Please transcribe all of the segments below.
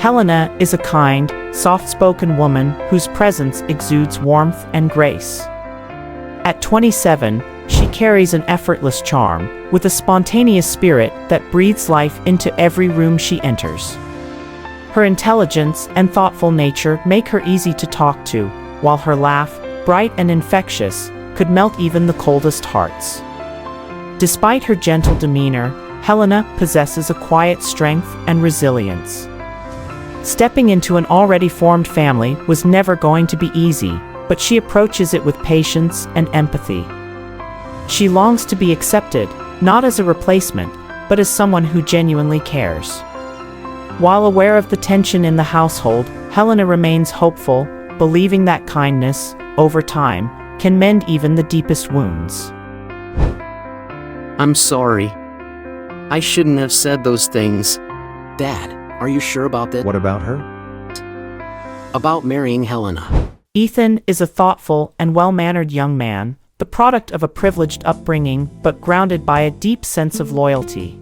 Helena is a kind, soft-spoken woman whose presence exudes warmth and grace. At 27, she carries an effortless charm, with a spontaneous spirit that breathes life into every room she enters. Her intelligence and thoughtful nature make her easy to talk to, while her laugh, bright and infectious, could melt even the coldest hearts. Despite her gentle demeanor, Helena possesses a quiet strength and resilience. Stepping into an already formed family was never going to be easy, but she approaches it with patience and empathy. She longs to be accepted, not as a replacement, but as someone who genuinely cares. While aware of the tension in the household, Helena remains hopeful, believing that kindness, over time, can mend even the deepest wounds. I'm sorry. I shouldn't have said those things. Dad, are you sure about that? What about her? About marrying Helena. Ethan is a thoughtful and well-mannered young man, the product of a privileged upbringing but grounded by a deep sense of loyalty.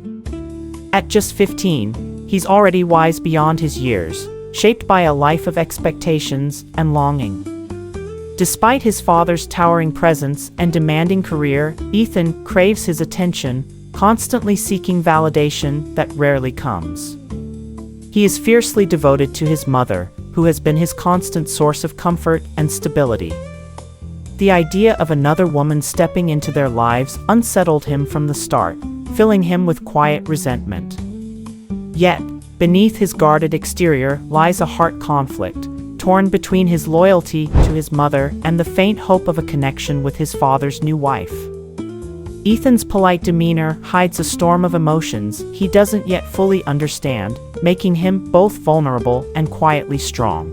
At just 15, he's already wise beyond his years, shaped by a life of expectations and longing. Despite his father's towering presence and demanding career, Ethan craves his attention, constantly seeking validation that rarely comes. He is fiercely devoted to his mother, who has been his constant source of comfort and stability. The idea of another woman stepping into their lives unsettled him from the start, filling him with quiet resentment. Yet, beneath his guarded exterior lies a heart conflict, torn between his loyalty to his mother and the faint hope of a connection with his father's new wife. Ethan's polite demeanor hides a storm of emotions he doesn't yet fully understand, making him both vulnerable and quietly strong.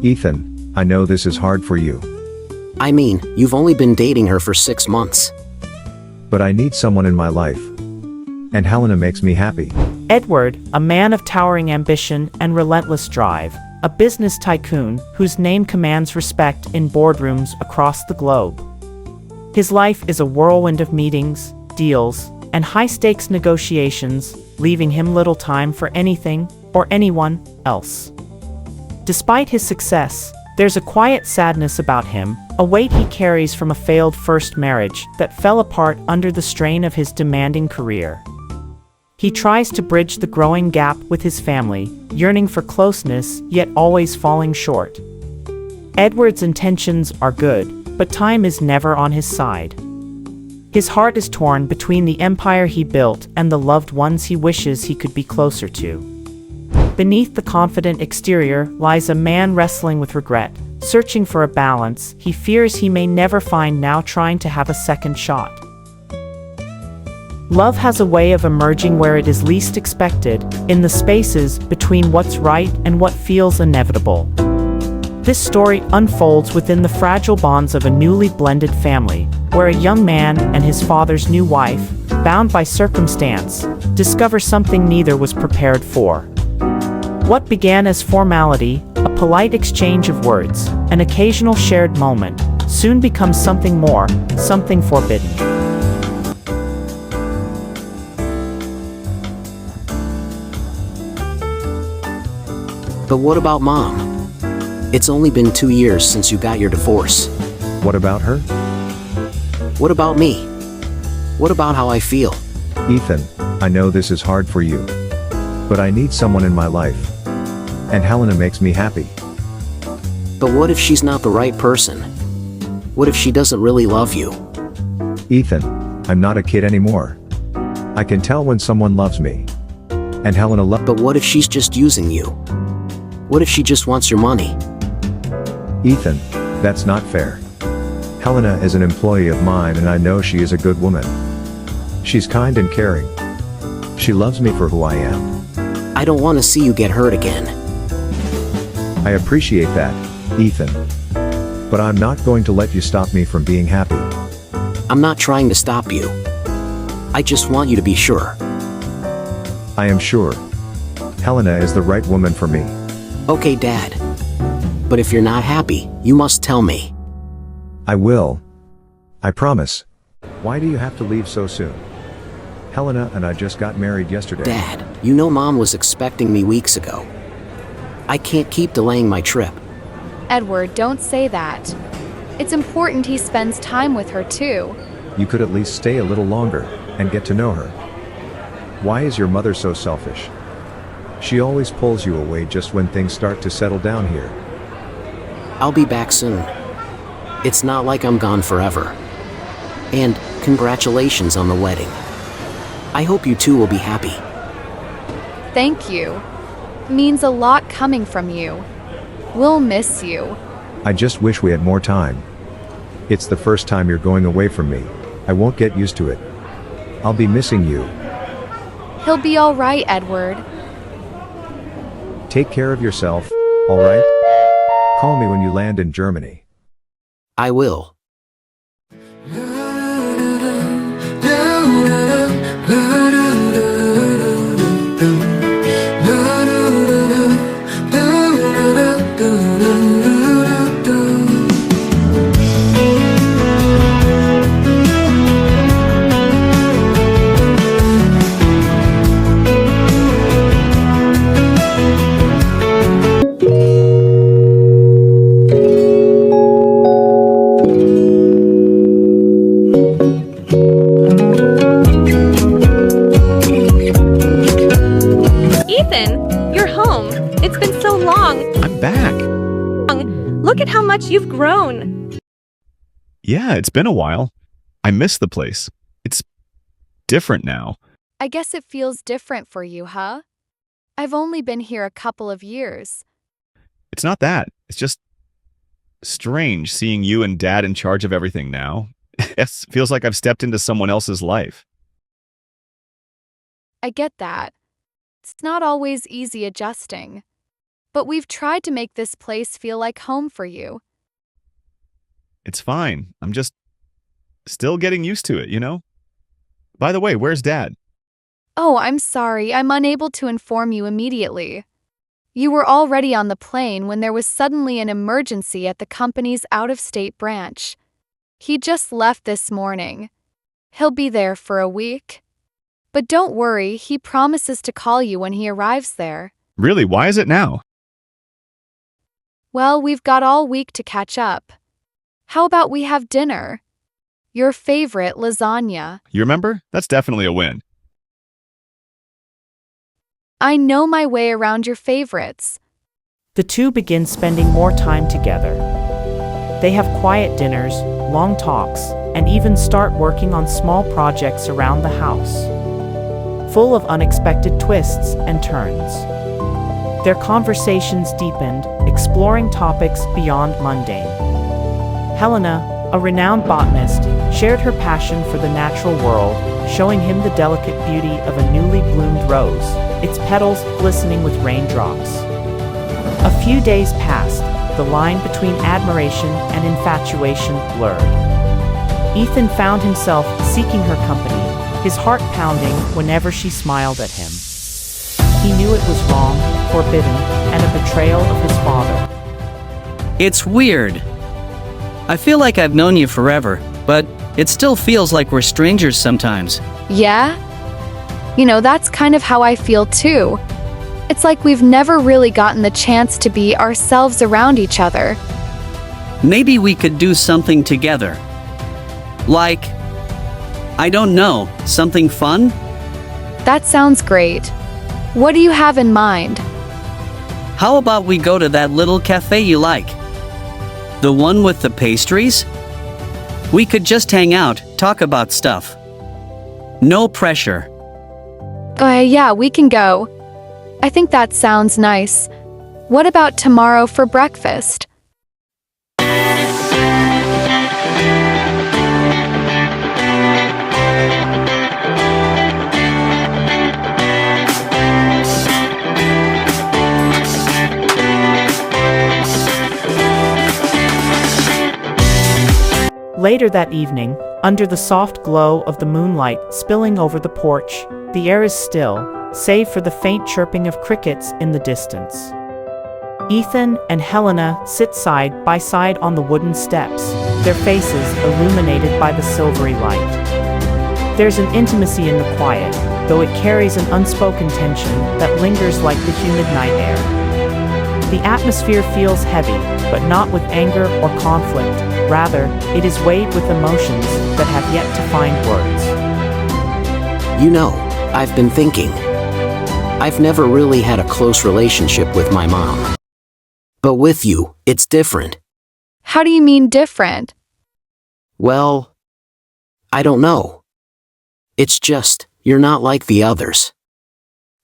Ethan, I know this is hard for you. I mean, you've only been dating her for 6 months. But I need someone in my life. And Helena makes me happy. Edward, a man of towering ambition and relentless drive, a business tycoon whose name commands respect in boardrooms across the globe. His life is a whirlwind of meetings, deals, and high-stakes negotiations, leaving him little time for anything or anyone else. Despite his success, there's a quiet sadness about him, a weight he carries from a failed first marriage that fell apart under the strain of his demanding career. He tries to bridge the growing gap with his family, yearning for closeness, yet always falling short. Edward's intentions are good, but time is never on his side. His heart is torn between the empire he built and the loved ones he wishes he could be closer to. Beneath the confident exterior lies a man wrestling with regret, searching for a balance he fears he may never find now trying to have a second shot. Love has a way of emerging where it is least expected, in the spaces between what's right and what feels inevitable. This story unfolds within the fragile bonds of a newly blended family, where a young man and his father's new wife, bound by circumstance, discover something neither was prepared for. What began as formality, a polite exchange of words, an occasional shared moment, soon becomes something more, something forbidden. But what about Mom? It's only been 2 years since you got your divorce. What about her? What about me? What about how I feel? Ethan, I know this is hard for you. But I need someone in my life. And Helena makes me happy. But what if she's not the right person? What if she doesn't really love you? Ethan, I'm not a kid anymore. I can tell when someone loves me. And Helena loves. But what if she's just using you? What if she just wants your money? Ethan, that's not fair. Helena is an employee of mine and I know she is a good woman. She's kind and caring. She loves me for who I am. I don't want to see you get hurt again. I appreciate that, Ethan. But I'm not going to let you stop me from being happy. I'm not trying to stop you. I just want you to be sure. I am sure. Helena is the right woman for me. Okay, Dad. But if you're not happy, you must tell me. I will. I promise. Why do you have to leave so soon? Helena and I just got married yesterday. Dad, you know Mom was expecting me weeks ago. I can't keep delaying my trip. Edward, don't say that. It's important he spends time with her too. You could at least stay a little longer and get to know her. Why is your mother so selfish? She always pulls you away just when things start to settle down here. I'll be back soon. It's not like I'm gone forever. And congratulations on the wedding. I hope you two will be happy. Thank you. Means a lot coming from you. We'll miss you. I just wish we had more time. It's the first time you're going away from me. I won't get used to it. I'll be missing you. He'll be all right, Edward. Take care of yourself, all right? Call me when you land in Germany. I will. Ethan, you're home. It's been so long. I'm back. Look at how much you've grown. Yeah, it's been a while. I miss the place. It's different now. I guess it feels different for you, huh? I've only been here a couple of years. It's not that. It's just strange seeing you and Dad in charge of everything now. It feels like I've stepped into someone else's life. I get that. It's not always easy adjusting. But we've tried to make this place feel like home for you. It's fine. I'm just still getting used to it, you know? By the way, where's Dad? Oh, I'm sorry. I'm unable to inform you immediately. You were already on the plane when there was suddenly an emergency at the company's out-of-state branch. He just left this morning. He'll be there for a week. But don't worry, he promises to call you when he arrives there. Really, why is it now? Well, we've got all week to catch up. How about we have dinner? Your favorite lasagna. You remember? That's definitely a win. I know my way around your favorites. The two begin spending more time together. They have quiet dinners, long talks, and even start working on small projects around the house, full of unexpected twists and turns. Their conversations deepened, exploring topics beyond mundane. Helena, a renowned botanist, shared her passion for the natural world, showing him the delicate beauty of a newly bloomed rose, its petals glistening with raindrops. A few days passed, the line between admiration and infatuation blurred. Ethan found himself seeking her company, his heart pounding whenever she smiled at him. He knew it was wrong, forbidden, and a betrayal of his father. It's weird. I feel like I've known you forever, but it still feels like we're strangers sometimes. Yeah? That's kind of how I feel too. It's like we've never really gotten the chance to be ourselves around each other. Maybe we could do something together. Like, I don't know, something fun? That sounds great. What do you have in mind? How about we go to that little cafe you like? The one with the pastries? We could just hang out, talk about stuff. No pressure. Yeah, we can go. I think that sounds nice. What about tomorrow for breakfast? Later that evening, under the soft glow of the moonlight spilling over the porch, the air is still, save for the faint chirping of crickets in the distance. Ethan and Helena sit side by side on the wooden steps, their faces illuminated by the silvery light. There's an intimacy in the quiet, though it carries an unspoken tension that lingers like the humid night air. The atmosphere feels heavy, but not with anger or conflict. Rather, it is weighed with emotions that have yet to find words. You know, I've been thinking. I've never really had a close relationship with my mom. But with you, it's different. How do you mean different? Well, I don't know. It's just, you're not like the others.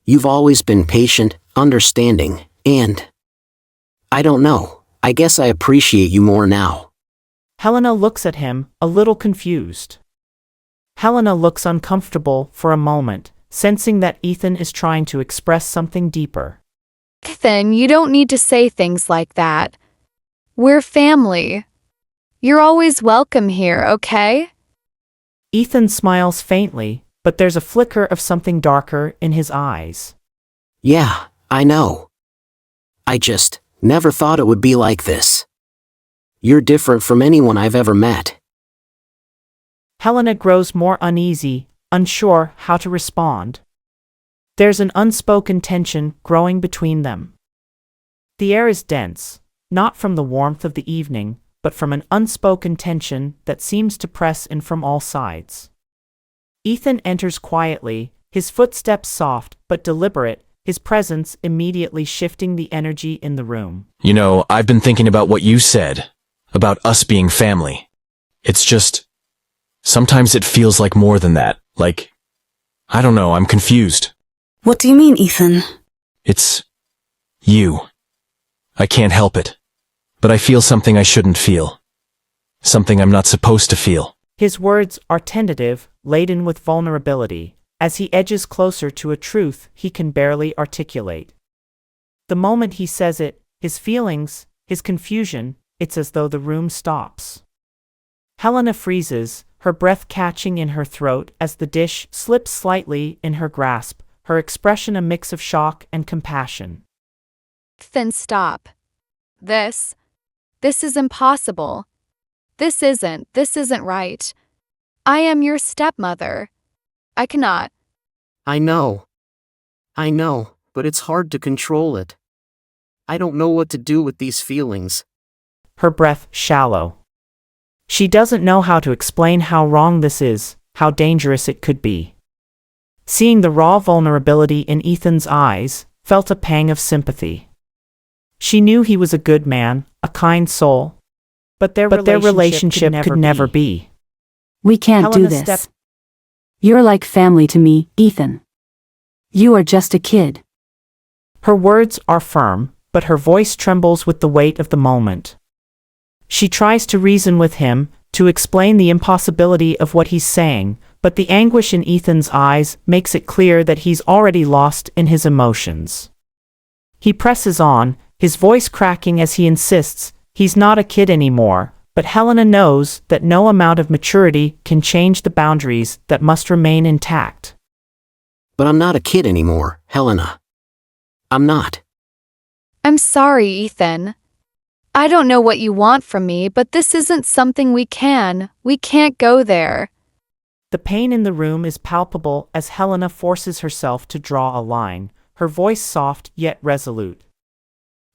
You've always been patient, understanding, and I don't know, I guess I appreciate you more now. Helena looks at him, a little confused. Helena looks uncomfortable for a moment, sensing that Ethan is trying to express something deeper. Ethan, you don't need to say things like that. We're family. You're always welcome here, okay? Ethan smiles faintly, but there's a flicker of something darker in his eyes. Yeah, I know. I just never thought it would be like this. You're different from anyone I've ever met. Helena grows more uneasy, unsure how to respond. There's an unspoken tension growing between them. The air is dense, not from the warmth of the evening, but from an unspoken tension that seems to press in from all sides. Ethan enters quietly, his footsteps soft but deliberate, his presence immediately shifting the energy in the room. You know, I've been thinking about what you said, about us being family. It's just, sometimes it feels like more than that, like, I don't know, I'm confused. What do you mean, Ethan? It's you. I can't help it. But I feel something I shouldn't feel. Something I'm not supposed to feel. His words are tentative, laden with vulnerability, as he edges closer to a truth he can barely articulate. The moment he says it, his feelings, his confusion, it's as though the room stops. Helena freezes, her breath catching in her throat as the dish slips slightly in her grasp, her expression a mix of shock and compassion. Then stop. This is impossible. This isn't right. I am your stepmother. I cannot. I know, but it's hard to control it. I don't know what to do with these feelings. Her breath shallow. She doesn't know how to explain how wrong this is, how dangerous it could be. Seeing the raw vulnerability in Ethan's eyes, felt a pang of sympathy. She knew he was a good man, a kind soul. But their relationship could never be. We can't Helena do this. You're like family to me, Ethan. You are just a kid. Her words are firm, but her voice trembles with the weight of the moment. She tries to reason with him, to explain the impossibility of what he's saying, but the anguish in Ethan's eyes makes it clear that he's already lost in his emotions. He presses on, his voice cracking as he insists, he's not a kid anymore, but Helena knows that no amount of maturity can change the boundaries that must remain intact. But I'm not a kid anymore, Helena. I'm not. I'm sorry, Ethan. I don't know what you want from me, but this isn't something we can't go there. The pain in the room is palpable as Helena forces herself to draw a line, her voice soft yet resolute.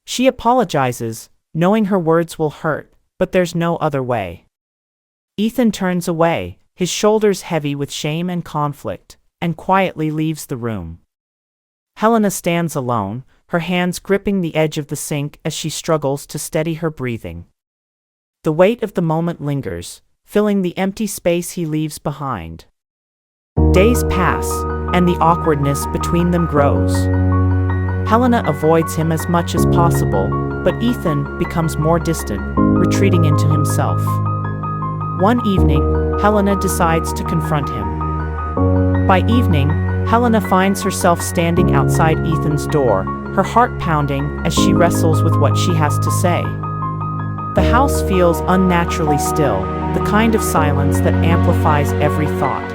She apologizes, knowing her words will hurt, but there's no other way. Ethan turns away, his shoulders heavy with shame and conflict, and quietly leaves the room. Helena stands alone, her hands gripping the edge of the sink as she struggles to steady her breathing. The weight of the moment lingers, filling the empty space he leaves behind. Days pass, and the awkwardness between them grows. Helena avoids him as much as possible, but Ethan becomes more distant, retreating into himself. One evening, Helena decides to confront him. By evening, Helena finds herself standing outside Ethan's door, her heart pounding as she wrestles with what she has to say. The house feels unnaturally still, the kind of silence that amplifies every thought.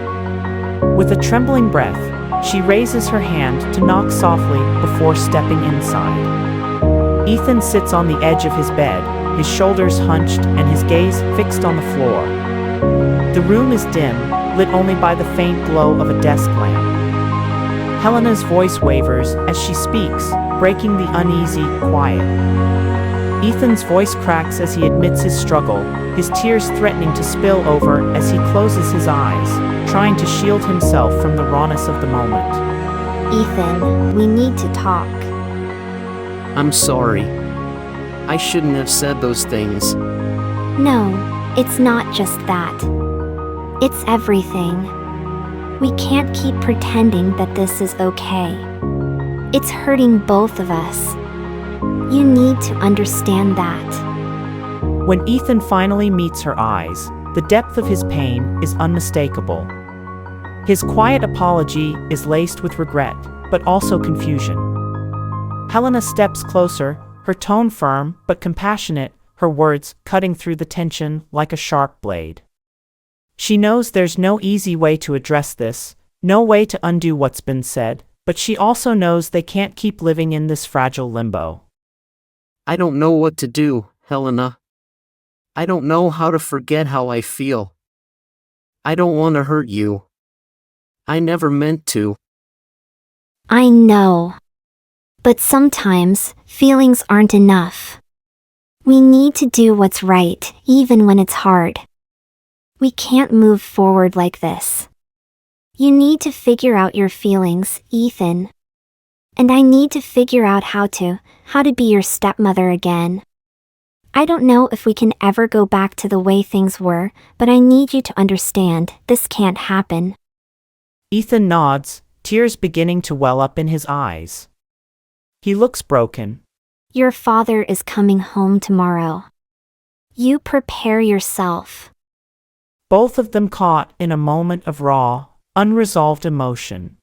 With a trembling breath, she raises her hand to knock softly before stepping inside. Ethan sits on the edge of his bed, his shoulders hunched and his gaze fixed on the floor. The room is dim, lit only by the faint glow of a desk lamp. Helena's voice wavers as she speaks, breaking the uneasy quiet. Ethan's voice cracks as he admits his struggle, his tears threatening to spill over as he closes his eyes, trying to shield himself from the rawness of the moment. Ethan, we need to talk. I'm sorry. I shouldn't have said those things. No, it's not just that. It's everything. We can't keep pretending that this is okay. It's hurting both of us. You need to understand that. When Ethan finally meets her eyes, the depth of his pain is unmistakable. His quiet apology is laced with regret, but also confusion. Helena steps closer, her tone firm but compassionate, her words cutting through the tension like a sharp blade. She knows there's no easy way to address this, no way to undo what's been said, but she also knows they can't keep living in this fragile limbo. I don't know what to do, Helena. I don't know how to forget how I feel. I don't want to hurt you. I never meant to. I know. But sometimes, feelings aren't enough. We need to do what's right, even when it's hard. We can't move forward like this. You need to figure out your feelings, Ethan. And I need to figure out how to be your stepmother again. I don't know if we can ever go back to the way things were, but I need you to understand, this can't happen. Ethan nods, tears beginning to well up in his eyes. He looks broken. Your father is coming home tomorrow. You prepare yourself. Both of them caught in a moment of raw, unresolved emotion.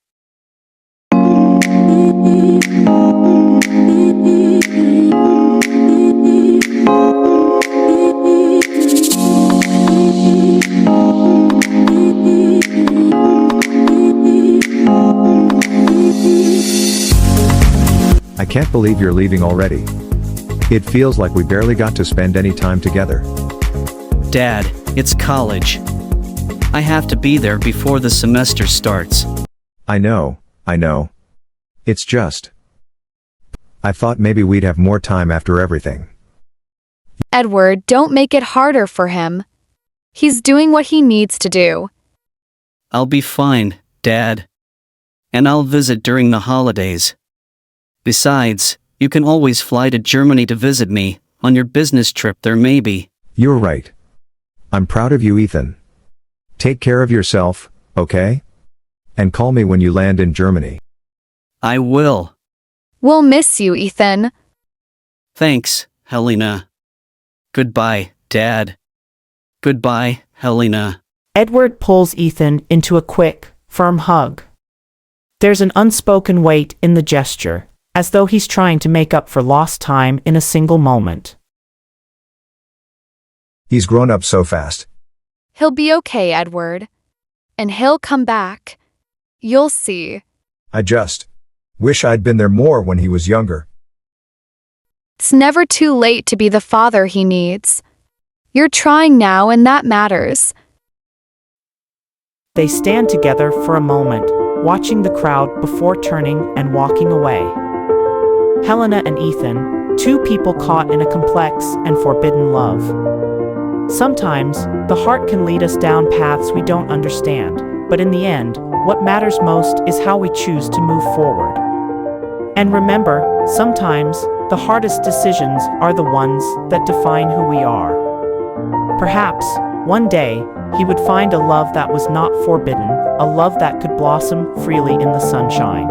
I can't believe you're leaving already. It feels like we barely got to spend any time together. Dad, it's college. I have to be there before the semester starts. I know. It's just. I thought maybe we'd have more time after everything. Edward, don't make it harder for him. He's doing what he needs to do. I'll be fine, Dad. And I'll visit during the holidays. Besides, you can always fly to Germany to visit me, on your business trip there maybe. You're right. I'm proud of you, Ethan. Take care of yourself, okay? And call me when you land in Germany. I will. We'll miss you, Ethan. Thanks, Helena. Goodbye, Dad. Goodbye, Helena. Edward pulls Ethan into a quick, firm hug. There's an unspoken weight in the gesture, as though he's trying to make up for lost time in a single moment. He's grown up so fast. He'll be okay, Edward. And he'll come back. You'll see. I just wish I'd been there more when he was younger. It's never too late to be the father he needs. You're trying now, and that matters. They stand together for a moment, watching the crowd before turning and walking away. Helena and Ethan, two people caught in a complex and forbidden love. Sometimes, the heart can lead us down paths we don't understand, but in the end, what matters most is how we choose to move forward. And remember, sometimes, the hardest decisions are the ones that define who we are. Perhaps, one day, he would find a love that was not forbidden, a love that could blossom freely in the sunshine.